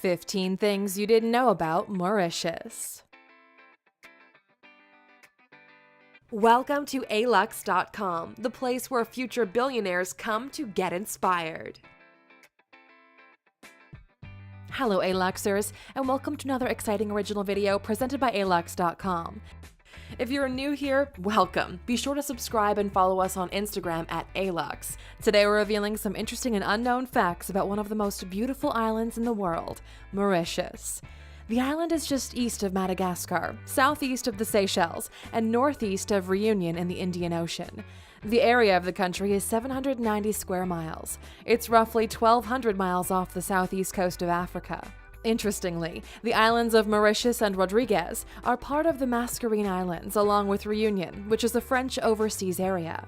15 Things You Didn't Know About Mauritius. Welcome to alux.com, the place where future billionaires come to get inspired. Hello Aluxers, and welcome to another exciting original video presented by alux.com. If you're new here, welcome. Be sure to subscribe and follow us on Instagram at alux. Today we're revealing some interesting and unknown facts about one of the most beautiful islands in the world, Mauritius. The island is just east of Madagascar, southeast of the Seychelles, and northeast of Reunion in the Indian Ocean. The area of the country is 790 square miles. It's roughly 1,200 miles off the southeast coast of Africa. Interestingly, the islands of Mauritius and Rodriguez are part of the Mascarene Islands, along with Reunion, which is a French overseas area.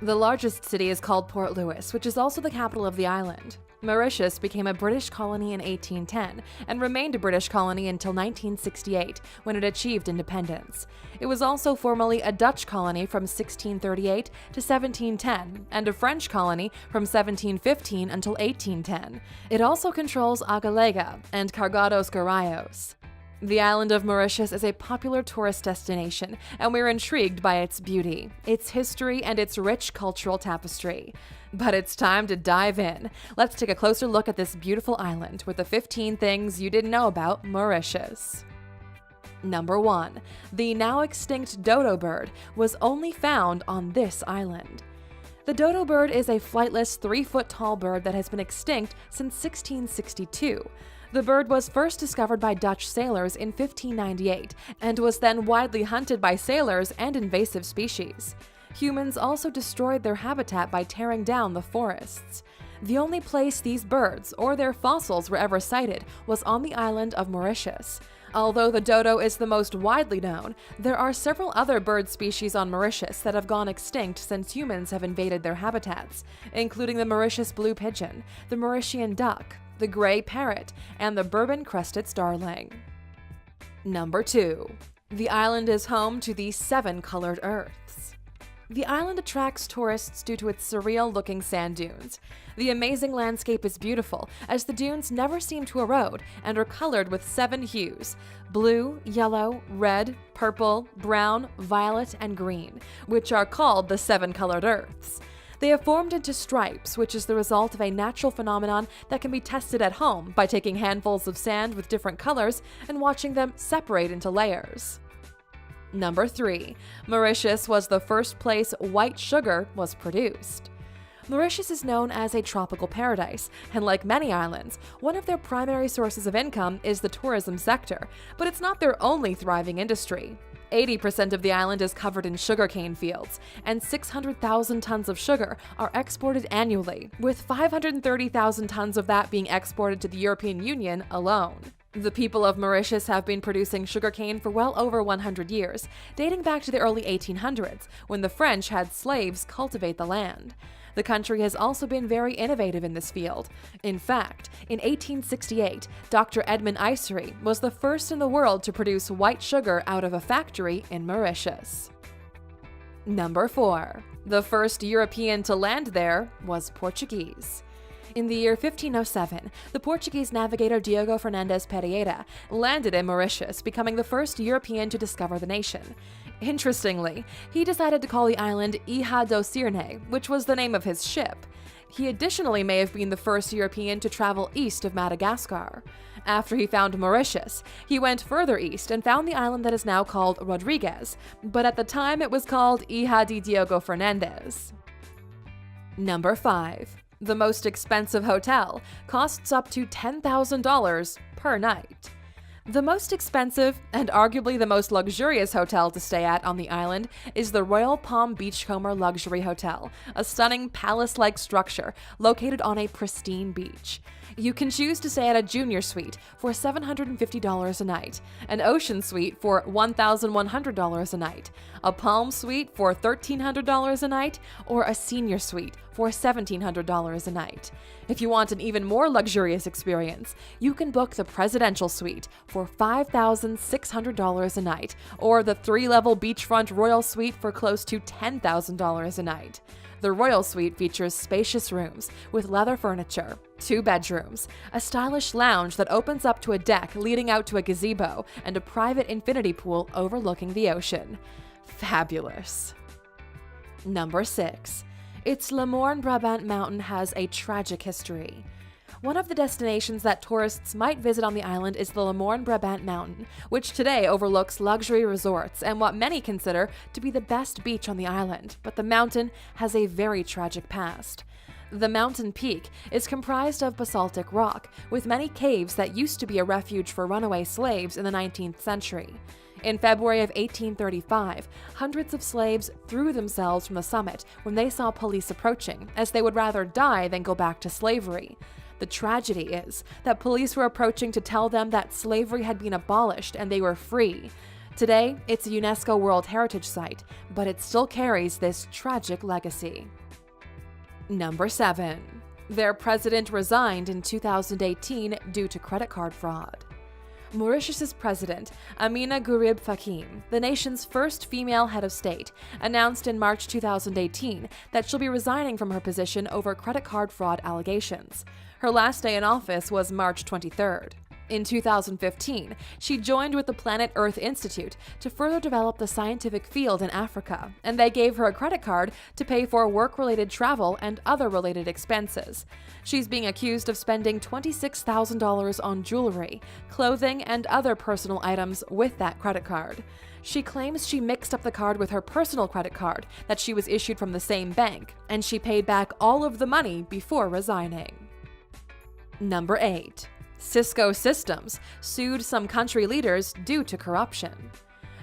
The largest city is called Port Louis, which is also the capital of the island. Mauritius became a British colony in 1810 and remained a British colony until 1968, when it achieved independence. It was also formerly a Dutch colony from 1638 to 1710 and a French colony from 1715 until 1810. It also controls Agalega and Cargados Garayos. The island of Mauritius is a popular tourist destination, and we're intrigued by its beauty, its history, and its rich cultural tapestry. But it's time to dive in. Let's take a closer look at this beautiful island with the 15 things you didn't know about Mauritius. Number 1. The now extinct dodo bird was only found on this island. The dodo bird is a flightless 3-foot-tall bird that has been extinct since 1662. The bird was first discovered by Dutch sailors in 1598 and was then widely hunted by sailors and invasive species. Humans also destroyed their habitat by tearing down the forests. The only place these birds or their fossils were ever sighted was on the island of Mauritius. Although the dodo is the most widely known, there are several other bird species on Mauritius that have gone extinct since humans have invaded their habitats, including the Mauritius blue pigeon, the Mauritian duck, the gray parrot, and the bourbon-crested starling. Number 2. The island is home to the 7 colored earths. The island attracts tourists due to its surreal-looking sand dunes. The amazing landscape is beautiful, as the dunes never seem to erode and are colored with 7 hues: blue, yellow, red, purple, brown, violet, and green, which are called the 7 colored earths. They have formed into stripes, which is the result of a natural phenomenon that can be tested at home by taking handfuls of sand with different colors and watching them separate into layers. Number 3. Mauritius was the first place white sugar was produced. Mauritius is known as a tropical paradise, and like many islands, one of their primary sources of income is the tourism sector, but it's not their only thriving industry. 80% of the island is covered in sugarcane fields, and 600,000 tons of sugar are exported annually, with 530,000 tons of that being exported to the European Union alone. The people of Mauritius have been producing sugarcane for well over 100 years, dating back to the early 1800s, when the French had slaves cultivate the land. The country has also been very innovative in this field. In fact, in 1868, Dr. Edmund Isery was the first in the world to produce white sugar out of a factory in Mauritius. Number 4. The first European to land there was Portuguese. In the year 1507, the Portuguese navigator Diogo Fernandes Pereira landed in Mauritius, becoming the first European to discover the nation. Interestingly, he decided to call the island Ilha do Cirne, which was the name of his ship. He additionally may have been the first European to travel east of Madagascar. After he found Mauritius, he went further east and found the island that is now called Rodriguez, but at the time it was called Ilha de Diogo Fernandes. Number 5. The most expensive hotel costs up to $10,000 per night. The most expensive and arguably the most luxurious hotel to stay at on the island is the Royal Palm Beachcomber Luxury Hotel, a stunning palace-like structure located on a pristine beach. You can choose to stay at a junior suite for $750 a night, an ocean suite for $1,100 a night, a palm suite for $1,300 a night, or a senior suite for $1,700 a night. If you want an even more luxurious experience, you can book the presidential suite for $5,600 a night, or the 3-level beachfront royal suite for close to $10,000 a night. The royal suite features spacious rooms with leather furniture, 2 bedrooms, a stylish lounge that opens up to a deck leading out to a gazebo, and a private infinity pool overlooking the ocean. Fabulous. Number 6. Its Le Morne Brabant mountain has a tragic history. One of the destinations that tourists might visit on the island is the Le Morne Brabant mountain, which today overlooks luxury resorts and what many consider to be the best beach on the island, but the mountain has a very tragic past. The mountain peak is comprised of basaltic rock, with many caves that used to be a refuge for runaway slaves in the 19th century. In February of 1835, hundreds of slaves threw themselves from the summit when they saw police approaching, as they would rather die than go back to slavery. The tragedy is that police were approaching to tell them that slavery had been abolished and they were free. Today, it's a UNESCO World Heritage Site, but it still carries this tragic legacy. Number 7. Their president resigned in 2018 due to credit card fraud. Mauritius's president, Amina Gurib Fakim, the nation's first female head of state, announced in March 2018 that she'll be resigning from her position over credit card fraud allegations. Her last day in office was March 23rd. In 2015, she joined with the Planet Earth Institute to further develop the scientific field in Africa, and they gave her a credit card to pay for work-related travel and other related expenses. She's being accused of spending $26,000 on jewelry, clothing, and other personal items with that credit card. She claims she mixed up the card with her personal credit card that she was issued from the same bank, and she paid back all of the money before resigning. Number 8. Cisco Systems sued some country leaders due to corruption.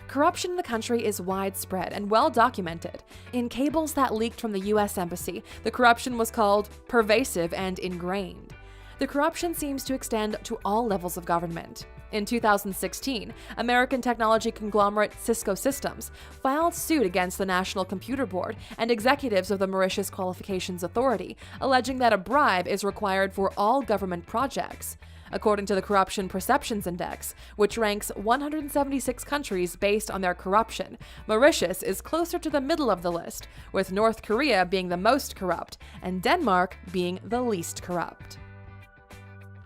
Corruption in the country is widespread and well documented. In cables that leaked from the U.S. Embassy, the corruption was called pervasive and ingrained. The corruption seems to extend to all levels of government. In 2016, American technology conglomerate Cisco Systems filed suit against the National Computer Board and executives of the Mauritius Qualifications Authority, alleging that a bribe is required for all government projects. According to the Corruption Perceptions Index, which ranks 176 countries based on their corruption, Mauritius is closer to the middle of the list, with North Korea being the most corrupt and Denmark being the least corrupt.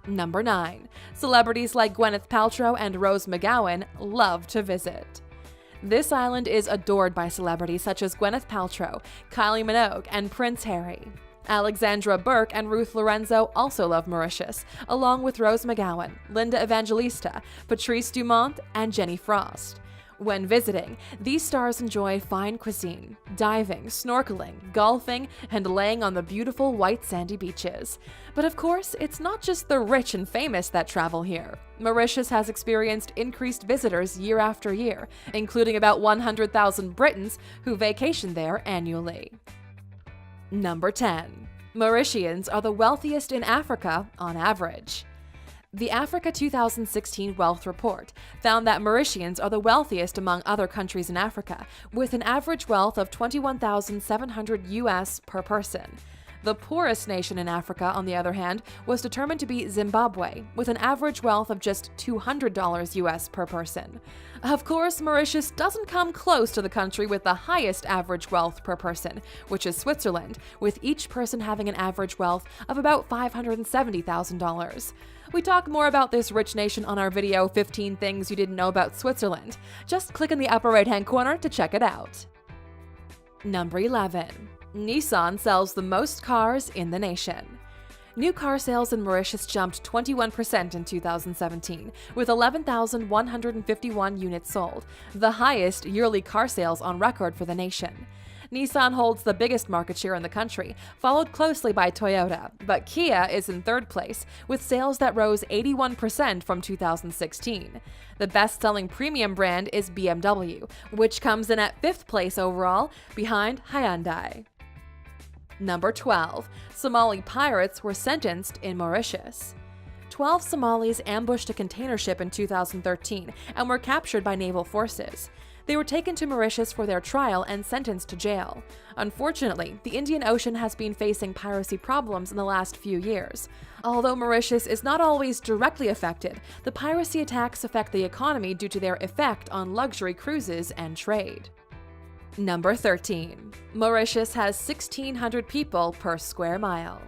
Number 9. Celebrities like Gwyneth Paltrow and Rose McGowan love to visit. This island is adored by celebrities such as Gwyneth Paltrow, Kylie Minogue, and Prince Harry. Alexandra Burke and Ruth Lorenzo also love Mauritius, along with Rose McGowan, Linda Evangelista, Patrice Dumont, and Jenny Frost. When visiting, these stars enjoy fine cuisine, diving, snorkeling, golfing, and laying on the beautiful white sandy beaches. But of course, it's not just the rich and famous that travel here. Mauritius has experienced increased visitors year after year, including about 100,000 Britons who vacation there annually. Number 10. Mauritians are the wealthiest in Africa on average. The Africa 2016 Wealth Report found that Mauritians are the wealthiest among other countries in Africa, with an average wealth of $21,700 US per person. The poorest nation in Africa, on the other hand, was determined to be Zimbabwe, with an average wealth of just $200 US per person. Of course, Mauritius doesn't come close to the country with the highest average wealth per person, which is Switzerland, with each person having an average wealth of about $570,000. We talk more about this rich nation on our video 15 Things You Didn't Know About Switzerland. Just click in the upper right-hand corner to check it out. Number 11. Nissan sells the most cars in the nation. New car sales in Mauritius jumped 21% in 2017, with 11,151 units sold, the highest yearly car sales on record for the nation. Nissan holds the biggest market share in the country, followed closely by Toyota, but Kia is in third place, with sales that rose 81% from 2016. The best-selling premium brand is BMW, which comes in at fifth place overall, behind Hyundai. Number 12. Somali pirates were sentenced in Mauritius. 12 Somalis ambushed a container ship in 2013 and were captured by naval forces. They were taken to Mauritius for their trial and sentenced to jail. Unfortunately, the Indian Ocean has been facing piracy problems in the last few years. Although Mauritius is not always directly affected, the piracy attacks affect the economy due to their effect on luxury cruises and trade. Number 13. Mauritius has 1,600 people per square mile.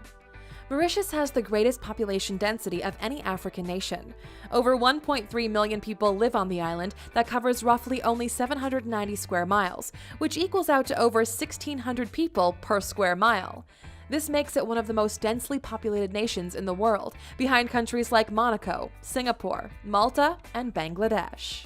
Mauritius has the greatest population density of any African nation. Over 1.3 million people live on the island that covers roughly only 790 square miles, which equals out to over 1,600 people per square mile. This makes it one of the most densely populated nations in the world, behind countries like Monaco, Singapore, Malta, and Bangladesh.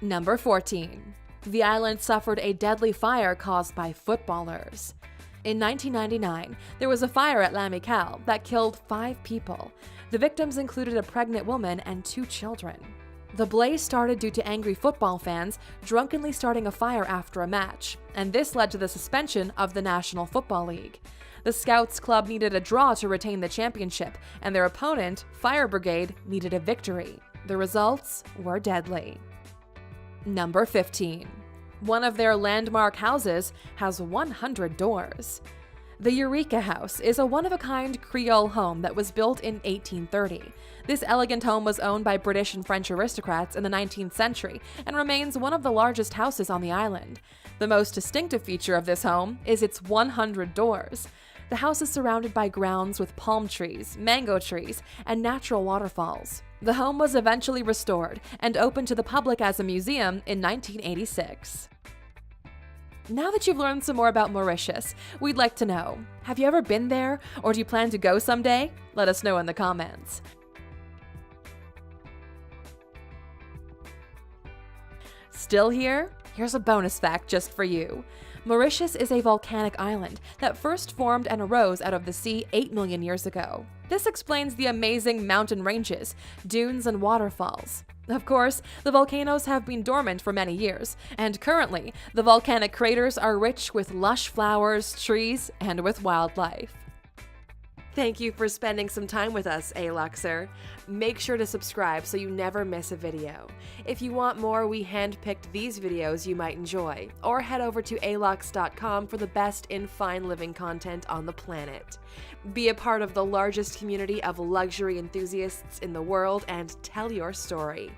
Number 14. The island suffered a deadly fire caused by footballers. In 1999, there was a fire at L'Amicale that killed 5 people. The victims included a pregnant woman and 2 children. The blaze started due to angry football fans drunkenly starting a fire after a match, and this led to the suspension of the National Football League. The Scouts Club needed a draw to retain the championship, and their opponent, Fire Brigade, needed a victory. The results were deadly. Number 15. One of their landmark houses has 100 doors. The Eureka House is a one-of-a-kind Creole home that was built in 1830. This elegant home was owned by British and French aristocrats in the 19th century and remains one of the largest houses on the island. The most distinctive feature of this home is its 100 doors. The house is surrounded by grounds with palm trees, mango trees, and natural waterfalls. The home was eventually restored and opened to the public as a museum in 1986. Now that you've learned some more about Mauritius, we'd like to know, have you ever been there, or do you plan to go someday? Let us know in the comments. Still here? Here's a bonus fact just for you. Mauritius is a volcanic island that first formed and arose out of the sea 8 million years ago. This explains the amazing mountain ranges, dunes, and waterfalls. Of course, the volcanoes have been dormant for many years, and currently, the volcanic craters are rich with lush flowers, trees, and with wildlife. Thank you for spending some time with us, Aluxer. Make sure to subscribe so you never miss a video. If you want more, we handpicked these videos you might enjoy, or head over to alux.com for the best in fine living content on the planet. Be a part of the largest community of luxury enthusiasts in the world and tell your story.